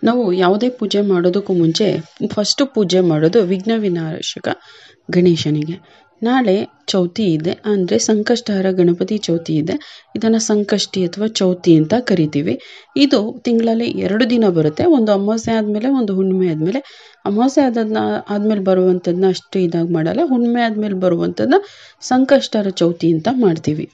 ನಾವು ಯಾವುದೇ ಪೂಜೆ ಮಾಡೋದಕ್ಕೂ ಮುಂಚೆ ಫಸ್ಟು ಪೂಜೆ ಮಾಡೋದು ವಿಘ್ನ ವಿನಾಶಕ ಗಣೇಶನಿಗೆ. ನಾಳೆ ಚೌತಿ ಇದೆ, ಅಂದರೆ ಸಂಕಷ್ಟಹರ ಗಣಪತಿ ಚೌತಿ ಇದೆ. ಇದನ್ನು ಸಂಕಷ್ಟಿ ಅಥವಾ ಚೌತಿ ಅಂತ ಕರಿತೀವಿ. ಇದು ತಿಂಗಳಲ್ಲಿ 2 ದಿನ ಬರುತ್ತೆ. ಒಂದು ಅಮಾವಾಸ್ಯೆ ಆದಮೇಲೆ, ಒಂದು ಹುಣ್ಣಿಮೆ ಆದಮೇಲೆ. ಅಮಾವಾಸ್ಯೆ ಆದಮೇಲೆ ಬರುವಂಥದ್ದನ್ನ ಅಷ್ಟು ಇದಾಗಿ ಮಾಡಲ್ಲ. ಹುಣ್ಣಿಮೆ ಆದಮೇಲೆ ಬರುವಂಥದ್ದನ್ನ ಸಂಕಷ್ಟಹರ ಚೌತಿ ಅಂತ ಮಾಡ್ತೀವಿ.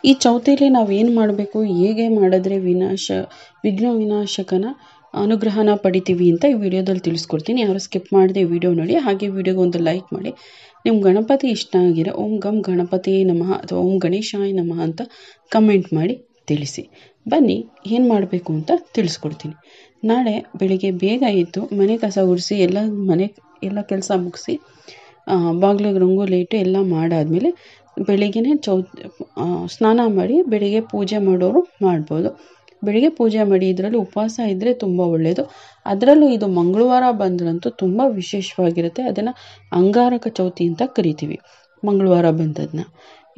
ಈ ಚೌತಿಲಿ ನಾವು ಏನು ಮಾಡಬೇಕು, ಹೇಗೆ ಮಾಡಿದ್ರೆ ವಿಘ್ನ ವಿನಾಶಕನ ಅನುಗ್ರಹನ ಪಡಿತೀವಿ ಅಂತ ಈ ವಿಡಿಯೋದಲ್ಲಿ ತಿಳಿಸ್ಕೊಡ್ತೀನಿ. ಯಾರು ಸ್ಕಿಪ್ ಮಾಡದೆ ಈ ವಿಡಿಯೋ ನೋಡಿ. ಹಾಗೆ ವಿಡಿಯೋಗೆ ಒಂದು ಲೈಕ್ ಮಾಡಿ. ನಿಮ್ಮ ಗಣಪತಿ ಇಷ್ಟ ಆಗಿರೋ ಓಂ ಗಂ ಗಣಪತಿ ನಮಃ ಅಥವಾ ಓಂ ಗಣೇಶಾಯ ನಮಃ ಅಂತ ಕಮೆಂಟ್ ಮಾಡಿ ತಿಳಿಸಿ. ಬನ್ನಿ ಏನು ಮಾಡಬೇಕು ಅಂತ ತಿಳಿಸ್ಕೊಡ್ತೀನಿ. ನಾಳೆ ಬೆಳಿಗ್ಗೆ ಬೇಗ ಎದ್ದು ಮನೆ ಕಸ ಗುಡಿಸಿ ಎಲ್ಲ ಕೆಲಸ ಮುಗಿಸಿ ಬಾಗಿಲಿಗೆ ರಂಗೋಲಿ ಇಟ್ಟು ಎಲ್ಲ ಮಾಡಾದ್ಮೇಲೆ ಬೆಳಿಗ್ಗೆನೇ ಸ್ನಾನ ಮಾಡಿ ಬೆಳಿಗ್ಗೆ ಪೂಜೆ ಮಾಡೋರು ಮಾಡ್ಬೋದು. ಬೆಳಿಗ್ಗೆ ಪೂಜೆ ಮಾಡಿ ಇದರಲ್ಲಿ ಉಪವಾಸ ಇದ್ದರೆ ತುಂಬ ಒಳ್ಳೆಯದು. ಅದರಲ್ಲೂ ಇದು ಮಂಗಳವಾರ ಬಂದ್ರಂತೂ ತುಂಬ ವಿಶೇಷವಾಗಿರುತ್ತೆ. ಅದನ್ನು ಅಂಗಾರಕ ಚೌತಿ ಅಂತ ಕರಿತೀವಿ. ಮಂಗಳವಾರ ಬಂದದನ್ನ.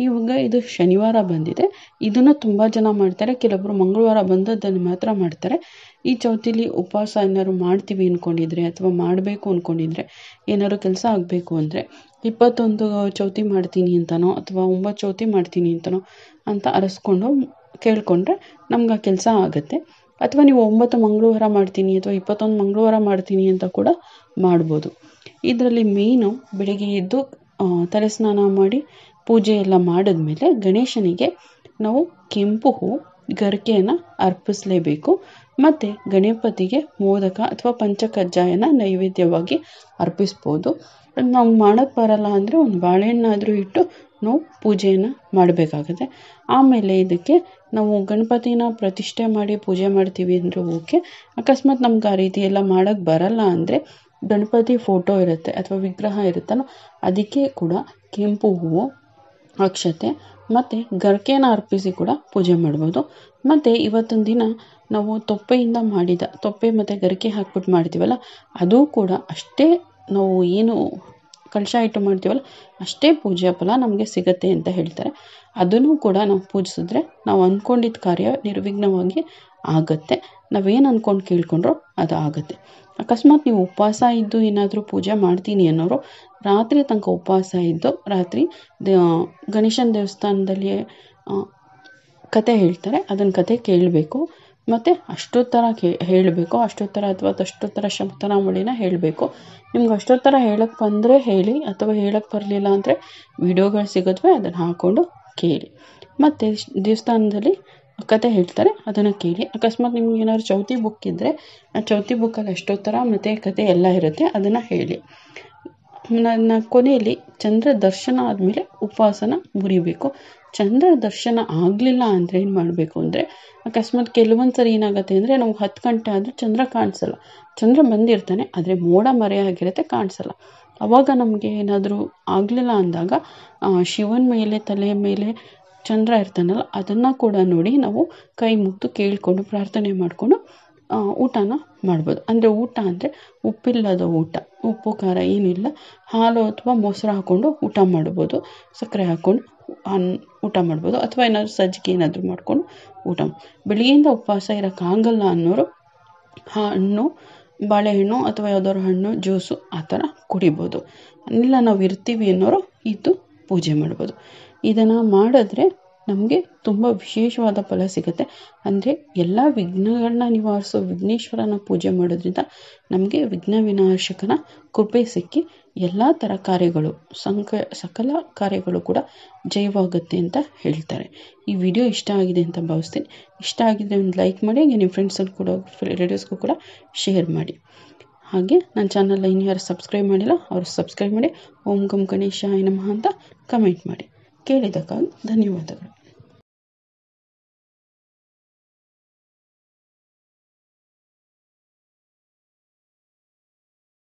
ಇವಾಗ ಇದು ಶನಿವಾರ ಬಂದಿದೆ. ಇದನ್ನು ತುಂಬ ಜನ ಮಾಡ್ತಾರೆ. ಕೆಲವೊಬ್ಬರು ಮಂಗಳವಾರ ಬಂದದ್ದನ್ನು ಮಾತ್ರ ಮಾಡ್ತಾರೆ. ಈ ಚೌತಿಲಿ ಉಪವಾಸ ಏನಾದ್ರು ಮಾಡ್ತೀವಿ ಅಂದ್ಕೊಂಡಿದ್ರೆ ಅಥವಾ ಮಾಡಬೇಕು ಅಂದ್ಕೊಂಡಿದ್ರೆ, ಏನಾದ್ರು ಕೆಲಸ ಆಗಬೇಕು ಅಂದರೆ 21 ಚೌತಿ ಮಾಡ್ತೀನಿ ಅಂತನೋ ಅಥವಾ 9 ಚೌತಿ ಮಾಡ್ತೀನಿ ಅಂತನೋ ಅಂತ ಅರಸ್ಕೊಂಡು ಕೇಳಿಕೊಂಡ್ರೆ ನಮ್ಗೆ ಆ ಕೆಲಸ ಆಗುತ್ತೆ. ಅಥವಾ ನೀವು 9 ಮಂಗಳವಾರ ಮಾಡ್ತೀನಿ ಅಥವಾ 21 ಮಂಗಳವಾರ ಮಾಡ್ತೀನಿ ಅಂತ ಕೂಡ ಮಾಡ್ಬೋದು. ಇದರಲ್ಲಿ ಮೇಯ್ನು ಬೆಳಿಗ್ಗೆ ಎದ್ದು ತಲೆ ಸ್ನಾನ ಮಾಡಿ ಪೂಜೆ ಎಲ್ಲ ಮಾಡಿದ್ಮೇಲೆ ಗಣೇಶನಿಗೆ ನಾವು ಕೆಂಪು ಹೂ ಗರಿಕೆಯನ್ನು ಅರ್ಪಿಸಲೇಬೇಕು. ಮತ್ತು ಗಣಪತಿಗೆ ಮೋದಕ ಅಥವಾ ಪಂಚಕಜ್ಜಾಯನ ನೈವೇದ್ಯವಾಗಿ ಅರ್ಪಿಸ್ಬೋದು. ನಾವು ಮಾಡೋಕ್ಕೆ ಬರಲ್ಲ ಅಂದರೆ ಒಂದು ಬಾಳೆಹಣ್ಣಾದರೂ ಇಟ್ಟು ನಾವು ಪೂಜೆಯನ್ನು ಮಾಡಬೇಕಾಗತ್ತೆ. ಆಮೇಲೆ ಇದಕ್ಕೆ ನಾವು ಗಣಪತಿನ ಪ್ರತಿಷ್ಠೆ ಮಾಡಿ ಪೂಜೆ ಮಾಡ್ತೀವಿ ಅಂದರೆ ಓಕೆ. ಅಕಸ್ಮಾತ್ ನಮ್ಗೆ ಆ ರೀತಿ ಎಲ್ಲ ಮಾಡೋಕ್ಕೆ ಬರಲ್ಲ ಅಂದರೆ ಗಣಪತಿ ಫೋಟೋ ಇರುತ್ತೆ ಅಥವಾ ವಿಗ್ರಹ ಇರುತ್ತಲ್ಲ, ಅದಕ್ಕೆ ಕೂಡ ಕೆಂಪು ಹೂವು, ಅಕ್ಷತೆ ಮತ್ತು ಗರಿಕೆನ ಅರ್ಪಿಸಿ ಕೂಡ ಪೂಜೆ ಮಾಡ್ಬೋದು. ಮತ್ತು ಇವತ್ತಿನ ದಿನ ನಾವು ತೊಪ್ಪೆಯಿಂದ ಮಾಡಿದ ತೊಪ್ಪೆ ಮತ್ತು ಗರಿಕೆ ಹಾಕ್ಬಿಟ್ಟು ಮಾಡ್ತೀವಲ್ಲ, ಅದು ಕೂಡ ಅಷ್ಟೇ. ನಾವು ಏನು ಕಲಶ ಇಟ್ಟು ಮಾಡ್ತೀವಲ್ಲ ಅಷ್ಟೇ ಪೂಜೆಯ ಫಲ ನಮಗೆ ಸಿಗತ್ತೆ ಅಂತ ಹೇಳ್ತಾರೆ. ಅದನ್ನು ಕೂಡ ನಾವು ಪೂಜಿಸಿದ್ರೆ ನಾವು ಅಂದ್ಕೊಂಡಿದ್ದ ಕಾರ್ಯ ನಿರ್ವಿಘ್ನವಾಗಿ ಆಗುತ್ತೆ. ನಾವೇನು ಅಂದ್ಕೊಂಡು ಕೇಳ್ಕೊಂಡ್ರೋ ಅದು ಆಗುತ್ತೆ. ಅಕಸ್ಮಾತ್ ನೀವು ಉಪವಾಸ ಇದ್ದು ಏನಾದರೂ ಪೂಜೆ ಮಾಡ್ತೀನಿ ಅನ್ನೋರು ರಾತ್ರಿ ತನಕ ಉಪವಾಸ ಇದ್ದು ರಾತ್ರಿ ಗಣೇಶನ ದೇವಸ್ಥಾನದಲ್ಲಿ ಕತೆ ಹೇಳ್ತಾರೆ, ಅದನ್ನು ಕತೆ ಕೇಳಬೇಕು. ಮತ್ತು ಅಷ್ಟೋತ್ತರ ಹೇಳಬೇಕು. ಅಷ್ಟೋತ್ತರ ಅಥವಾ ತಷ್ಟೋತ್ತರ ಶತನಾಮಾವಳಿನ ಹೇಳಬೇಕು. ನಿಮ್ಗೆ ಅಷ್ಟೋತ್ತರ ಹೇಳಕ್ಕೆ ಬಂದರೆ ಹೇಳಿ, ಅಥವಾ ಹೇಳಕ್ಕೆ ಬರಲಿಲ್ಲ ಅಂದರೆ ವಿಡಿಯೋಗಳು ಸಿಗುತ್ತವೆ, ಅದನ್ನು ಹಾಕ್ಕೊಂಡು ಕೇಳಿ. ಮತ್ತು ದೇವಸ್ಥಾನದಲ್ಲಿ ಕತೆ ಹೇಳ್ತಾರೆ, ಅದನ್ನು ಕೇಳಿ. ಅಕಸ್ಮಾತ್ ನಿಮ್ಗೆ ಏನಾದ್ರು ಚೌತಿ ಬುಕ್ ಇದ್ದರೆ ಆ ಚೌತಿ ಬುಕ್ಕಲ್ಲಿ ಅಷ್ಟೋತ್ತರ ಮತ್ತು ಕತೆ ಎಲ್ಲ ಇರುತ್ತೆ, ಅದನ್ನು ಹೇಳಿ. ನನ್ನ ಕೊನೆಯಲ್ಲಿ ಚಂದ್ರ ದರ್ಶನ ಆದಮೇಲೆ ಉಪವಾಸನ ಮುರಿಬೇಕು. ಚಂದ್ರ ದರ್ಶನ ಆಗಲಿಲ್ಲ ಅಂದರೆ ಏನು ಮಾಡಬೇಕು ಅಂದರೆ, ಅಕಸ್ಮಾತ್ ಕೆಲವೊಂದು ಸರಿ ಏನಾಗುತ್ತೆ ಅಂದರೆ ನಾವು 10 ಗಂಟೆ ಆದರೂ ಚಂದ್ರ ಕಾಣಿಸಲ್ಲ. ಚಂದ್ರ ಬಂದಿರ್ತಾನೆ, ಆದರೆ ಮೋಡ ಮರೆಯಾಗಿರುತ್ತೆ, ಕಾಣಿಸಲ್ಲ. ಆವಾಗ ನಮಗೆ ಏನಾದರೂ ಆಗಲಿಲ್ಲ ಅಂದಾಗ ಶಿವನ ಮೇಲೆ ತಲೆಯ ಮೇಲೆ ಚಂದ್ರ ಇರ್ತಾನಲ್ಲ, ಅದನ್ನು ಕೂಡ ನೋಡಿ ನಾವು ಕೈ ಮುಗಿದು ಕೇಳಿಕೊಂಡು ಪ್ರಾರ್ಥನೆ ಮಾಡಿಕೊಂಡು ಊಟನ ಮಾಡ್ಬೋದು. ಅಂದರೆ ಊಟ ಅಂದರೆ ಉಪ್ಪಿಲ್ಲದ ಊಟ, ಉಪ್ಪು ಖಾರ ಏನಿಲ್ಲ, ಹಾಲು ಅಥವಾ ಮೊಸರು ಹಾಕ್ಕೊಂಡು ಊಟ ಮಾಡ್ಬೋದು. ಸಕ್ಕರೆ ಹಾಕ್ಕೊಂಡು ಊಟ ಮಾಡ್ಬೋದು. ಅಥವಾ ಏನಾದರೂ ಸಜ್ಜಿಗೆ ಏನಾದರೂ ಮಾಡ್ಕೊಂಡು ಊಟ. ಬೆಳಗ್ಗೆಯಿಂದ ಉಪವಾಸ ಇರೋಕ್ಕಾಗಲ್ಲ ಅನ್ನೋರು ಹಣ್ಣು, ಬಾಳೆಹಣ್ಣು ಅಥವಾ ಯಾವುದಾದ್ರು ಹಣ್ಣು, ಜ್ಯೂಸು ಆ ಥರ ಕುಡಿಬೋದು. ಇಲ್ಲ ನಾವು ಇರ್ತೀವಿ ಅನ್ನೋರು ಇದು ಪೂಜೆ ಮಾಡ್ಬೋದು. ಇದನ್ನು ಮಾಡಿದ್ರೆ ನಮಗೆ ತುಂಬ ವಿಶೇಷವಾದ ಫಲ ಸಿಗುತ್ತೆ. ಅಂದರೆ ಎಲ್ಲ ವಿಘ್ನಗಳನ್ನ ನಿವಾರಿಸೋ ವಿಘ್ನೇಶ್ವರನ ಪೂಜೆ ಮಾಡೋದ್ರಿಂದ ನಮಗೆ ವಿಘ್ನ ವಿನಾಶಕನ ಕೃಪೆ ಸಿಕ್ಕಿ ಎಲ್ಲ ಥರ ಕಾರ್ಯಗಳು ಸಕಲ ಕಾರ್ಯಗಳು ಕೂಡ ಜಯವಾಗುತ್ತೆ ಅಂತ ಹೇಳ್ತಾರೆ. ಈ ವಿಡಿಯೋ ಇಷ್ಟ ಆಗಿದೆ ಅಂತ ಭಾವಿಸ್ತೀನಿ. ಇಷ್ಟ ಆಗಿದ್ರೆ ಒಂದು ಲೈಕ್ ಮಾಡಿ, ಹಾಗೆ ನಿಮ್ಮ ಫ್ರೆಂಡ್ಸಲ್ಲಿ ಕೂಡ ರಿಲೇಟಿವ್ಸ್ಗೂ ಕೂಡ ಶೇರ್ ಮಾಡಿ. ಹಾಗೆ ನನ್ನ ಚಾನಲ್ನ ಇನ್ಯಾರು ಸಬ್ಸ್ಕ್ರೈಬ್ ಮಾಡಿಲ್ಲ ಅವರು ಸಬ್ಸ್ಕ್ರೈಬ್ ಮಾಡಿ. ಓಂ ಗಂ ಗಣೇಶಾಯ ನಮಃ ಅಂತ ಕಮೆಂಟ್ ಮಾಡಿ. ಕೇಳಿದ್ದಕ್ಕಾಗಿ ಧನ್ಯವಾದಗಳು.